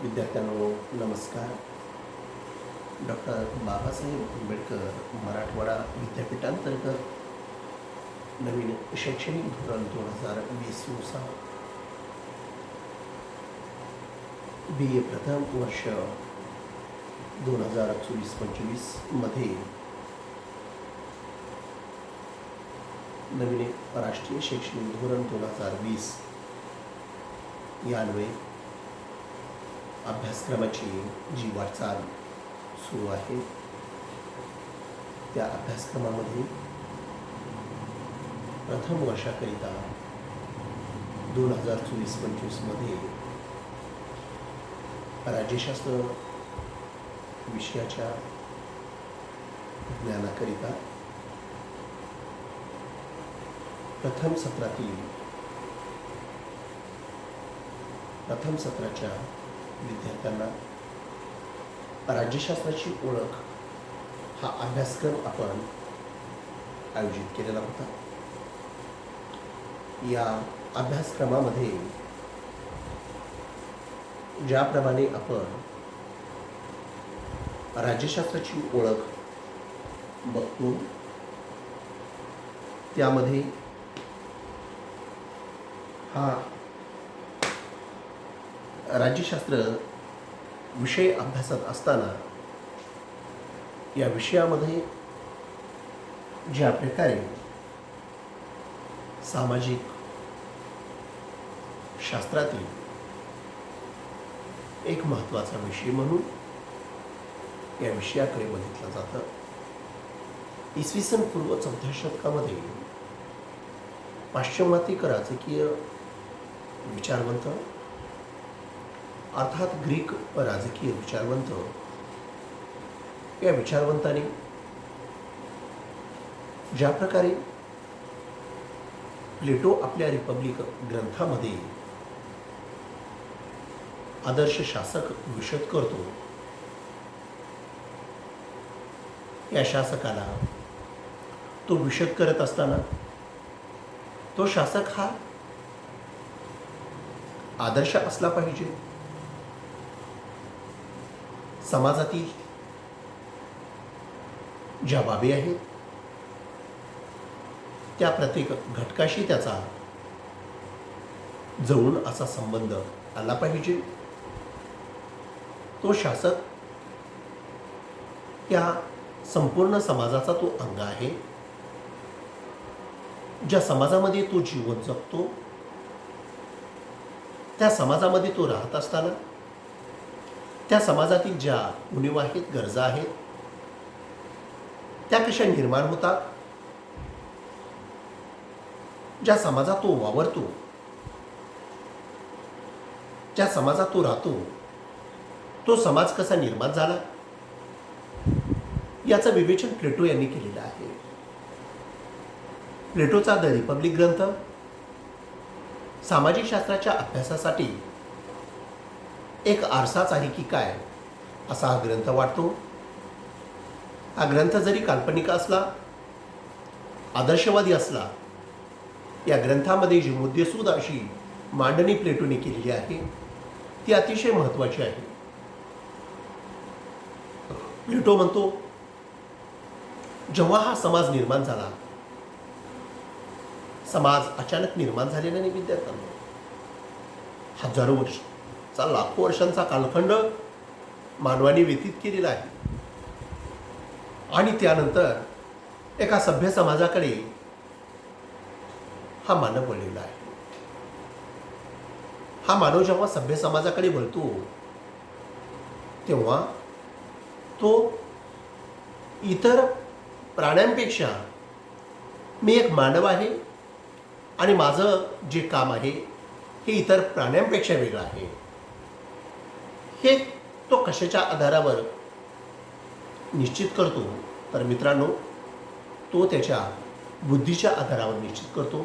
विद्यार्थ्यांनो नमस्कार. डॉक्टर बाबासाहेब आंबेडकर मराठवाडा विद्यापीठांतर्गत नवीन शैक्षणिक धोरण 2020 नुसार BA प्रथम वर्ष 2024-25 मध्ये नवीन राष्ट्रीय शैक्षणिक धोरण 2020 यान्वये अभ्यासक्रमाची जी वाटचाल सुरू आहे त्या अभ्यासक्रमामध्ये प्रथम वर्षाकरिता 2024-25 मध्ये राज्यशास्त्र विषयाच्या ज्ञानाकरिता प्रथम सत्राच्या विद्यार्थ्यांना राज्यशास्त्राची ओळख हा अभ्यासक्रम आपण आयोजित केलेला होता. या अभ्यासक्रमामध्ये ज्याप्रमाणे आपण राज्यशास्त्राची ओळख बघतो त्यामध्ये हा राज्यशास्त्र विषय अभ्यासत असताना या विषयामध्ये ज्या प्रकारे सामाजिक शास्त्रातील एक महत्त्वाचा विषय म्हणून या विषयाकडे बघितलं जातं. इसवी सन पूर्व 4थ्या शतकामध्ये पाश्चिमात्य राजकीय विचारवंत अर्थात ग्रीक राजकीय विचारवंत या विचारवंतांनी ज्या प्रकारे प्लेटो आपल्या रिपब्लिक ग्रंथामध्ये आदर्श शासक विशद करतो, या शासकाला तो विशद करत असताना तो शासक हा आदर्श असला पाहिजे. समाजातील ज्या बाबी आहेत त्या प्रत्येक घटकाशी त्याचा जवळून असा संबंध आला पाहिजे. तो शासक या संपूर्ण समाजाचा तो अंग आहे. ज्या समाजामध्ये तो जीवन जगतो त्या समाजामध्ये तो राहत असताना त्या समाजातील ज्या उणीवा आहेत, गरजा आहेत, त्या कशा निर्माण होतात, ज्या समाजात तो वावरतो, ज्या समाजात तो राहतो, तो समाज कसा निर्माण झाला याचं विवेचन प्लेटो यांनी केलेलं आहे. प्लेटोचा द रिपब्लिक ग्रंथ सामाजिक शास्त्राच्या अभ्यासासाठी एक आरसाच आहे की काय असा हा ग्रंथ वाटतो. हा ग्रंथ जरी काल्पनिक असला, आदर्शवादी असला, या ग्रंथामध्ये जी मुद्देसूद अशी मांडणी प्लेटोने केलेली आहे ती अतिशय महत्त्वाची आहे. प्लेटो म्हणतो जेव्हा हा समाज निर्माण झाला, समाज अचानक निर्माण झालेला नाही विद्यार्थ्यांना. हजारो वर्षाचा, लाखो वर्षांचा कालखंड मानवाने व्यतीत केलेला आहे आणि त्यानंतर एका सभ्य समाजाकडे हा मानव वळलेला आहे. हा मानव जेव्हा सभ्य समाजाकडे वळतो तेव्हा तो इतर प्राण्यांपेक्षा मी एक मानव आहे आणि माझं जे काम आहे हे इतर प्राण्यांपेक्षा वेगळं आहे हे तो कशाच्या आधारावर निश्चित करतो तर मित्रांनो, तो त्याच्या बुद्धीच्या आधारावर निश्चित करतो.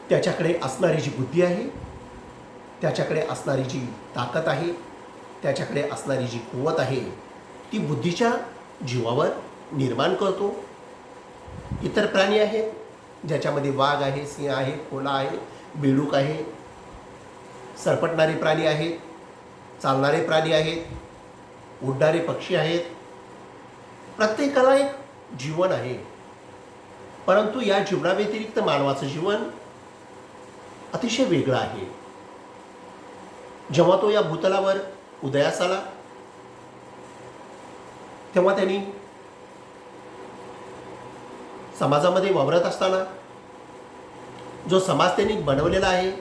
त्याच्याकडे असणारी जी बुद्धी आहे, त्याच्याकडे असणारी जी ताकद आहे, त्याच्याकडे असणारी जी कुवत आहे ती बुद्धीच्या जीवावर निर्माण करतो. इतर प्राणी आहेत ज्याच्यामध्ये वाघ आहे, सिंह आहे, कोल्हा आहे, बेडूक आहे, सरपटणारे प्राणी आहेत, चालणारे प्राणी आहेत, उडणारे पक्षी आहेत. प्रत्येकाला एक जीवन आहे. परंतु या जीवनाव्यतिरिक्त मानवाचं जीवन अतिशय वेगळं आहे. जेव्हा तो या भूतलावर उदयास आला तेव्हा त्यांनी समाजामध्ये वावरत असताना जो समाज त्यांनी बनवलेला आहे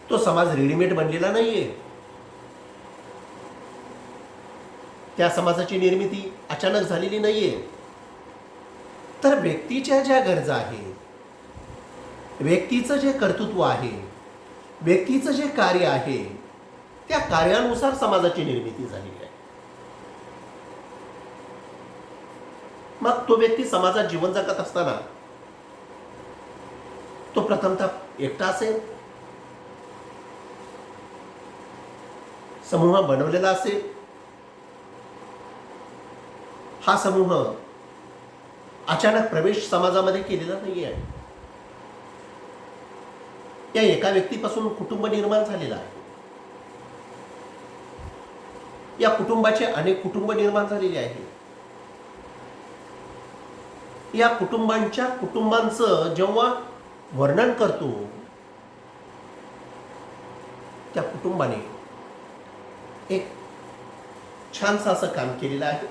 तो समाज रेडीमेड बनलेला नाहीये. त्या समाजाची निर्मिती अचानक झालेली नाहीये. तर व्यक्तीच्या ज्या गरजा आहेत, व्यक्तीचं जे कर्तृत्व आहे, व्यक्तीचं जे कार्य आहे, त्या कार्यानुसार समाजाची निर्मिती झालेली आहे. मग तो व्यक्ती समाजात जीवन जगत असताना तो प्रथमतः एकटा असेल, समूह बनवलेला असेल. हा समूह अचानक प्रवेश समाजामध्ये केलेला नाही आहे. या एका व्यक्तीपासून कुटुंब निर्माण झालेलं आहे. या कुटुंबाचे अनेक कुटुंब निर्माण झालेली आहेत. या कुटुंबांचं जेव्हा वर्णन करतो त्या कुटुंबाने एक छानसं असं काम केलेलं आहे.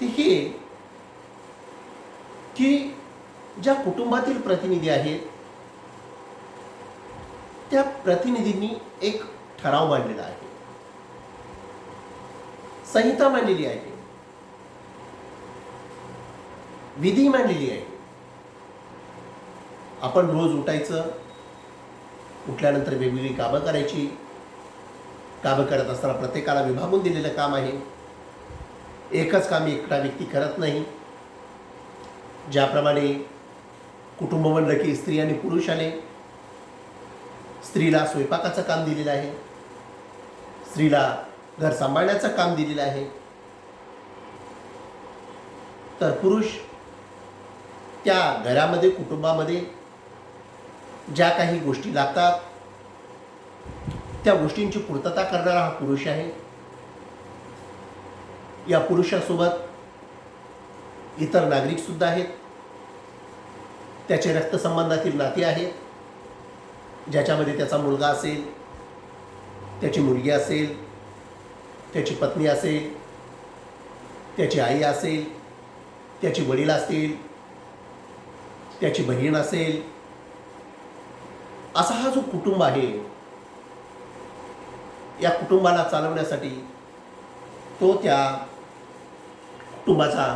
ते हे की ज्या कुटुंबातील प्रतिनिधी आहेत त्या प्रतिनिधींनी एक ठराव मांडलेला आहे, संहिता मांडलेली आहे, विधी मांडलेली आहे. आपण रोज उठायचं, उठल्यानंतर वेगवेगळी कामं करायची. कामं करत असताना प्रत्येकाला विभागून दिलेलं काम आहे. एकच काम एकटा व्यक्ती करत नाही. ज्याप्रमाणे कुटुंब म्हणलं की स्त्री आणि पुरुष आले. स्त्रीला स्वयंपाकाचं काम दिलेलं आहे, स्त्रीला घर सांभाळण्याचं काम दिलेलं आहे, तर पुरुष त्या घरामध्ये कुटुंबामध्ये ज्या काही गोष्टी लागतात त्या गोष्टींची पूर्तता करणारा हा पुरुष आहे. या पुरुषासोबत इतर नागरिक सुद्धा आहेत. त्याचे रक्तसंबंधातील नाते आहेत, ज्याच्यामध्ये त्याचा मुलगा असेल, त्याची मुलगी असेल, त्याची पत्नी असेल, त्याची आई असेल, त्याची वडील असतील, त्याची बहीण असेल. असा हा जो कुटुंब आहे, या कुटुंबाला चालवण्यासाठी तो त्या कुटुंबाचा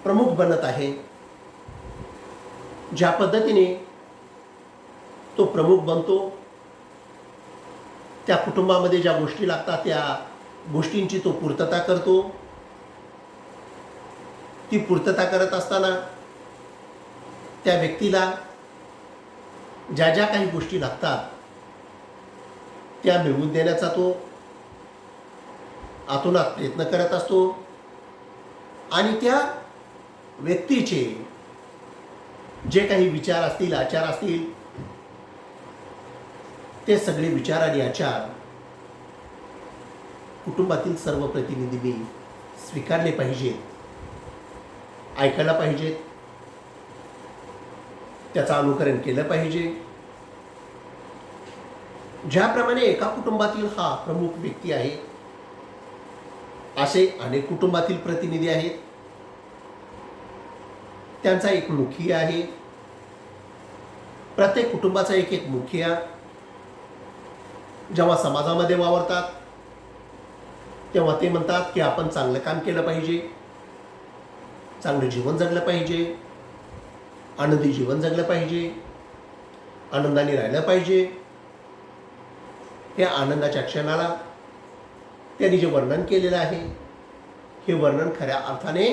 प्रमुख बनत आहे. ज्या पद्धतीने तो प्रमुख बनतो, त्या कुटुंबामध्ये ज्या गोष्टी लागतात त्या गोष्टींची तो पूर्तता करतो. ती पूर्तता करत असताना त्या व्यक्तीला ज्या ज्या काही गोष्टी लागतात त्या मिळवून देण्याचा तो आतोनात प्रयत्न करत असतो. आणि त्या व्यक्तीचे जे काही विचार असतील, आचार असतील, ते सगळे विचार आणि आचार कुटुंबातील सर्व प्रतिनिधींनी स्वीकारले पाहिजेत, ऐकायला पाहिजेत, त्याचं अनुकरण केलं पाहिजे. ज्याप्रमाणे एका कुटुंबातील हा प्रमुख व्यक्ती आहे, असे अनेक कुटुंबातील प्रतिनिधी आहेत. त्यांचा एक मुखिया आहे. प्रत्येक कुटुंबाचा एक एक मुखिया जेव्हा समाजामध्ये वावरतात तेव्हा ते म्हणतात की आपण चांगलं काम केलं पाहिजे, चांगलं जीवन जगलं पाहिजे, आनंदी जीवन जगलं पाहिजे, आनंदाने राहिलं पाहिजे. या आनंदाच्या क्षणाला त्यांनी जे वर्णन केलेलं आहे, हे वर्णन खऱ्या अर्थाने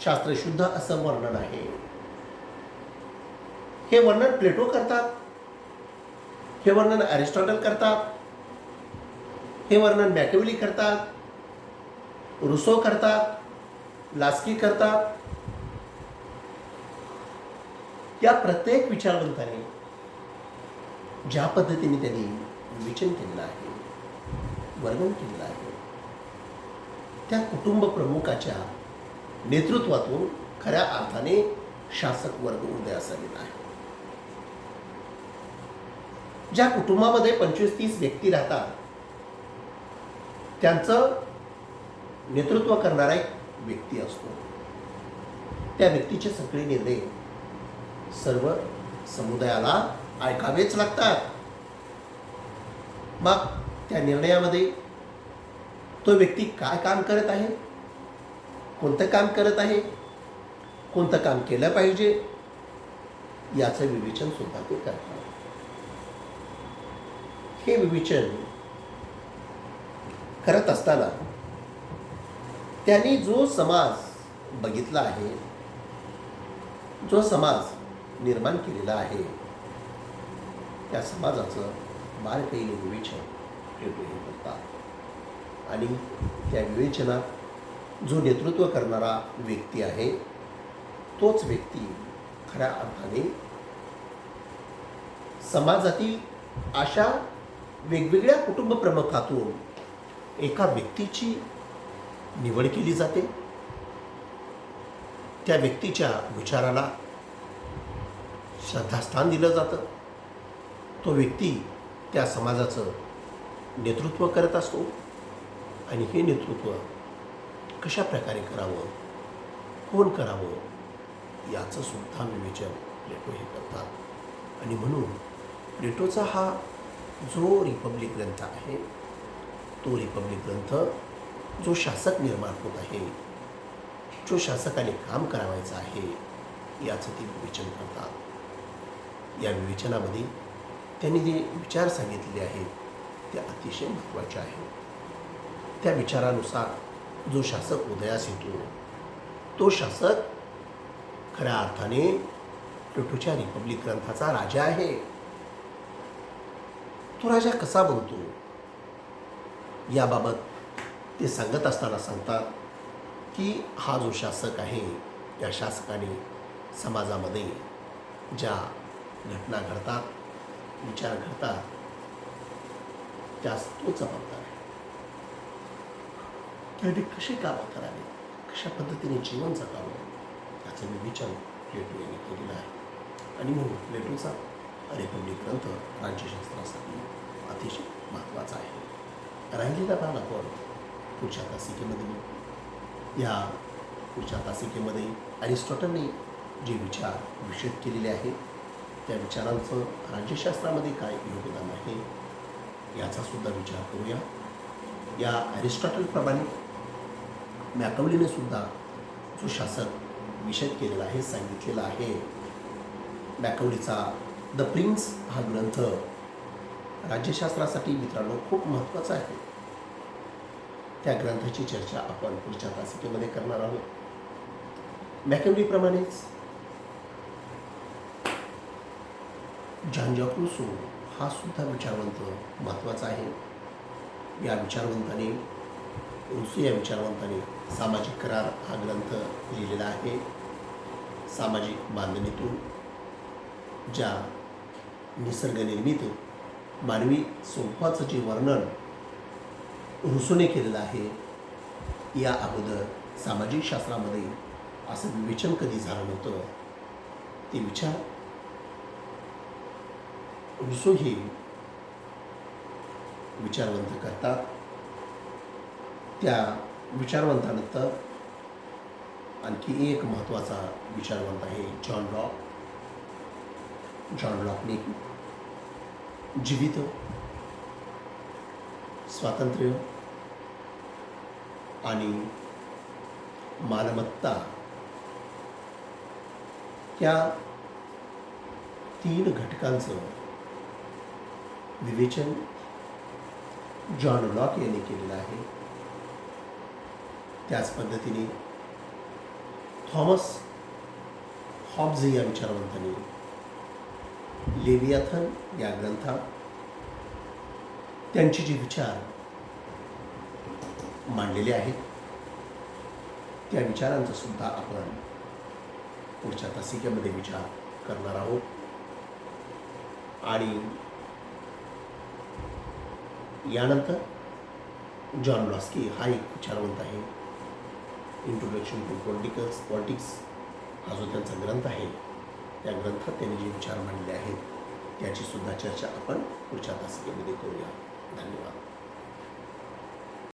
शास्त्रशुद्ध असं वर्णन आहे. हे वर्णन प्लेटो करतात, हे वर्णन अरिस्टॉटल करतात, हे वर्णन मॅकियावेली करतात, रुसो करतात, लास्की करतात. या प्रत्येक विचारवंताने ज्या पद्धतीने त्यांनी विवेचन केलेलं आहे, वर्णन केलेलं आहे. त्या कुटुंब प्रमुखाच्या नेतृत्वातून खऱ्या अर्थाने शासक वर्ग उदयास आलेला आहे. ज्या कुटुंबामध्ये 25-30 व्यक्ती राहतात, त्यांचं नेतृत्व करणारा एक व्यक्ती असतो. त्या व्यक्तीचे सगळे निर्णय सर्व समुदायाला ऐकावेच लागतात. मग त्या निर्णयामध्ये तो व्यक्ती काय काम करत आहे, कोणतं काम करत आहे, कोणतं काम केलं पाहिजे, याचं विवेचन सुद्धा ते करतात. हे विवेचन करत असताना त्यांनी जो समाज बघितला आहे, जो समाज निर्माण केलेला आहे, त्या समाजाचं बारकाईने विवेचन प्लेटो हे करतात. आणि त्या विवेचनात जो नेतृत्व करणारा व्यक्ती आहे, तोच व्यक्ती खऱ्या अर्थाने समाजातील अशा वेगवेगळ्या कुटुंब प्रमुखातून एका व्यक्तीची निवड केली जाते. त्या व्यक्तीच्या विचाराला श्रद्धास्थान दिलं जातं. तो व्यक्ती त्या समाजाचं नेतृत्व करत असतो आणि हे नेतृत्व कशा प्रकारे करावं, कोण करावं, याचं सुद्धा विवेचन प्लेटो हे करतात. आणि म्हणून प्लेटोचा हा जो रिपब्लिक ग्रंथ आहे, तो रिपब्लिक ग्रंथ जो शासक निर्माण होत आहे, जो शासकाने काम करावायचं आहे, याचं ते विवेचन करतात. या विवेचनामध्ये त्यांनी जे विचार सांगितलेले आहेत ते अतिशय महत्त्वाचे आहेत. त्या विचारानुसार जो शासक उदयास येतो, तो शासक खऱ्या अर्थाने प्लेटोच्या रिपब्लिक ग्रंथाचा राजा आहे. तो राजा कसा बनतो, याबाबत ते सांगत असताना सांगतात की हा जो शासक आहे, या शासकाने समाजामध्ये ज्या घटना घडतात, विचार घडतात, त्यास तो जबाबदार आहे. त्याने कसे कामं करावे, कशा पद्धतीने जीवन जगावं, याचं विवेचन प्लेटो यांनी केलेलं आहे. आणि म्हणून प्लेटोचा रिपब्लिक ग्रंथ राज्यशास्त्रासाठी अतिशय महत्त्वाचा आहे. राहिलेला भाग आपण पुढच्या तासिकेमध्ये या पुढच्या तासिकेमध्ये अरिस्टॉटलने जे विचार विशद केलेले आहेत, त्या विचारांचं राज्यशास्त्रामध्ये काय योगदान आहे, याचा सुद्धा विचार करूया. या अरिस्टॉटलप्रमाणे मॅकॅवलीने सुद्धा जो शासक विशद केलेला आहे, सांगितलेला आहे. मॅकॅवलीचा द प्रिन्स हा ग्रंथ राज्यशास्त्रासाठी मित्रांनो खूप महत्त्वाचा आहे. त्या ग्रंथाची चर्चा आपण पुढच्या तासिकेमध्ये करणार आहोत. मॅकॅवलीप्रमाणेच जॉन जॅक रूसो हा सुद्धा विचारवंत महत्त्वाचा आहे. या विचारवंताने रूसो या विचारवंताने सामाजिक करार हा ग्रंथ लिहिलेला आहे. सामाजिक बांधणीतून ज्या निसर्गनिर्मित मानवी स्वरूपाचं जे वर्णन रूसोने केलेलं आहे, या अगोदर सामाजिक शास्त्रामध्ये असं विवेचन कधी झालं नव्हतं. ते विचार रूसो हे विचारवंत करतात. त्या विचारवंतानंतर आणखी एक महत्त्वाचा विचारवंत आहे जॉन लॉक. जॉन लॉकने जीवित, स्वातंत्र्य आणि मालमत्ता या 3 घटकांचं विवेचन जॉन लॉक यांनी केलेलं आहे. त्याच पद्धतीने थॉमस हॉब्ज या विचारवंतांनी लेवियाथन या ग्रंथात त्यांचे जे विचार मांडलेले आहेत, त्या विचारांचा सुद्धा आपण पुढच्या तासिकेमध्ये विचार करणार आहोत. आणि यानंतर जॉन लॉस्की हा एक विचारवंत आहे. इंट्रोडक्शन टू पॉलिटिक्स हा जो त्यांचा ग्रंथ आहे, त्या ग्रंथात त्यांनी जे विचार मांडले आहेत त्याची सुद्धा चर्चा आपण पुढच्या तासिकेमध्ये करूया. धन्यवाद.